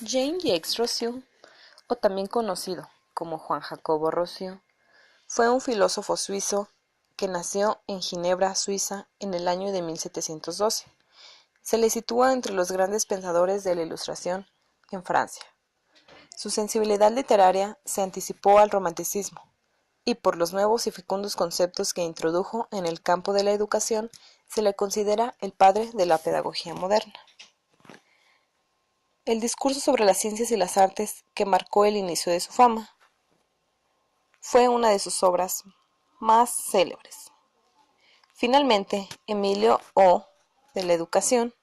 Jean-Jacques Rousseau, o también conocido como Juan Jacobo Rousseau, fue un filósofo suizo que nació en Ginebra, Suiza, en el año de 1712. Se le sitúa entre los grandes pensadores de la Ilustración en Francia. Su sensibilidad literaria se anticipó al romanticismo, y por los nuevos y fecundos conceptos que introdujo en el campo de la educación, se le considera el padre de la pedagogía moderna. El discurso sobre las ciencias y las artes, que marcó el inicio de su fama, fue una de sus obras más célebres. Finalmente, Emilio O. de la Educación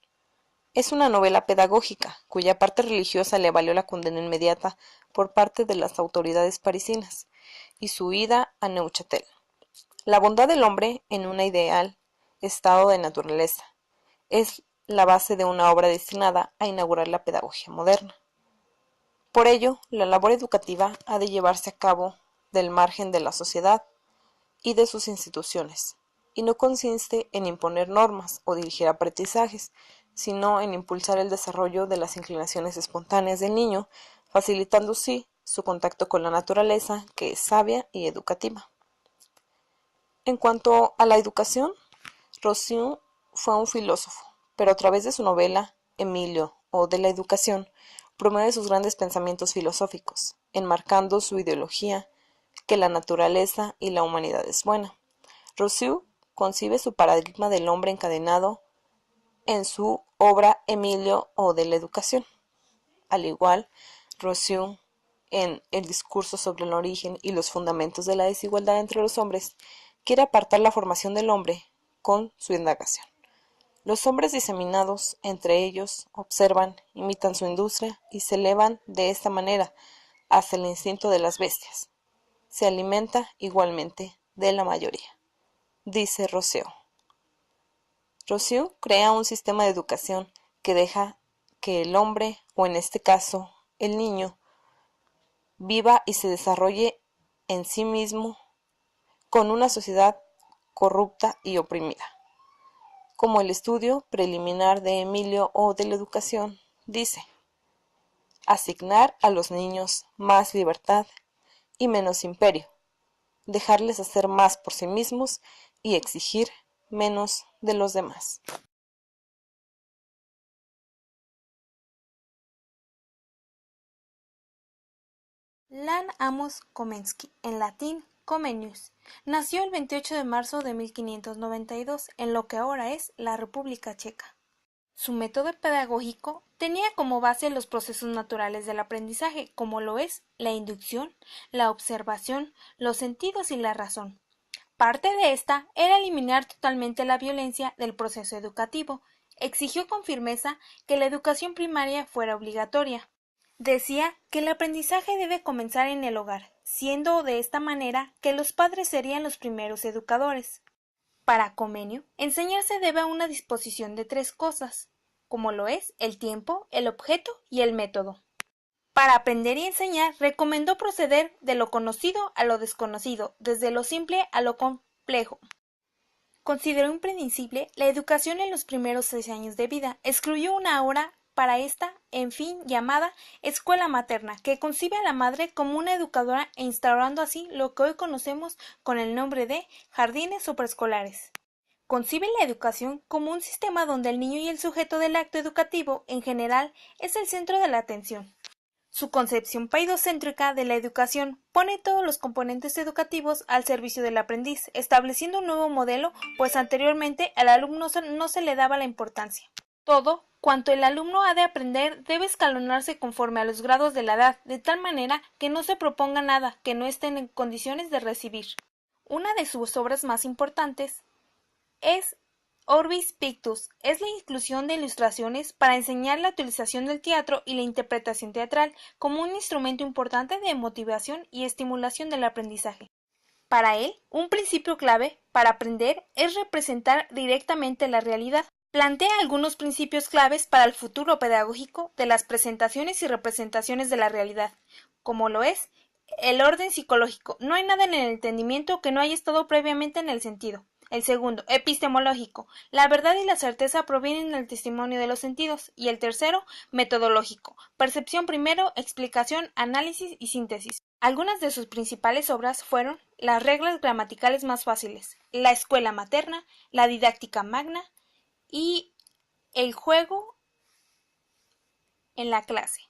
es una novela pedagógica cuya parte religiosa le valió la condena inmediata por parte de las autoridades parisinas y su huida a Neuchâtel. La bondad del hombre en un ideal estado de naturaleza es la base de una obra destinada a inaugurar la pedagogía moderna. Por ello, la labor educativa ha de llevarse a cabo del margen de la sociedad y de sus instituciones, y no consiste en imponer normas o dirigir aprendizajes, sino en impulsar el desarrollo de las inclinaciones espontáneas del niño, facilitando así su contacto con la naturaleza, que es sabia y educativa. En cuanto a la educación, Rousseau fue un filósofo, pero a través de su novela Emilio o de la Educación promueve sus grandes pensamientos filosóficos, enmarcando su ideología que la naturaleza y la humanidad es buena. Rousseau concibe su paradigma del hombre encadenado en su obra Emilio o de la Educación. Al igual, Rousseau, en el discurso sobre el origen y los fundamentos de la desigualdad entre los hombres, quiere apartar la formación del hombre con su indagación. Los hombres diseminados entre ellos observan, imitan su industria y se elevan de esta manera hasta el instinto de las bestias. Se alimenta igualmente de la mayoría, dice Rousseau. Rousseau crea un sistema de educación que deja que el hombre, o en este caso el niño, viva y se desarrolle en sí mismo con una sociedad corrupta y oprimida. Como el estudio preliminar de Emilio O. de la Educación dice: asignar a los niños más libertad y menos imperio, dejarles hacer más por sí mismos y exigir menos de los demás. Jan Amos Komensky, en latín Comenius, nació el 28 de marzo de 1592 en lo que ahora es la República Checa. Su método pedagógico tenía como base los procesos naturales del aprendizaje, como lo es la inducción, la observación, los sentidos y la razón. Parte de esta era eliminar totalmente la violencia del proceso educativo. Exigió con firmeza que la educación primaria fuera obligatoria. Decía que el aprendizaje debe comenzar en el hogar, siendo de esta manera que los padres serían los primeros educadores. Para Comenio, enseñar se debe a una disposición de tres cosas, como lo es el tiempo, el objeto y el método. Para aprender y enseñar, recomendó proceder de lo conocido a lo desconocido, desde lo simple a lo complejo. Consideró imprescindible la educación en los primeros 6 años de vida. Excluyó una hora para esta, en fin, llamada escuela materna, que concibe a la madre como una educadora e instaurando así lo que hoy conocemos con el nombre de jardines o preescolares. Concibe la educación como un sistema donde el niño y el sujeto del acto educativo, en general, es el centro de la atención. Su concepción paidocéntrica de la educación pone todos los componentes educativos al servicio del aprendiz, estableciendo un nuevo modelo, pues anteriormente al alumno no se le daba la importancia. Todo cuanto el alumno ha de aprender debe escalonarse conforme a los grados de la edad, de tal manera que no se proponga nada que no esté en condiciones de recibir. Una de sus obras más importantes es Orbis Pictus, es la inclusión de ilustraciones para enseñar la utilización del teatro y la interpretación teatral como un instrumento importante de motivación y estimulación del aprendizaje. Para él, un principio clave para aprender es representar directamente la realidad. Plantea algunos principios claves para el futuro pedagógico de las presentaciones y representaciones de la realidad, como lo es el orden psicológico. No hay nada en el entendimiento que no haya estado previamente en el sentido. El segundo, epistemológico. La verdad y la certeza provienen del testimonio de los sentidos. Y el tercero, metodológico. Percepción primero, explicación, análisis y síntesis. Algunas de sus principales obras fueron Las reglas gramaticales más fáciles, La escuela materna, La didáctica magna y El juego en la clase.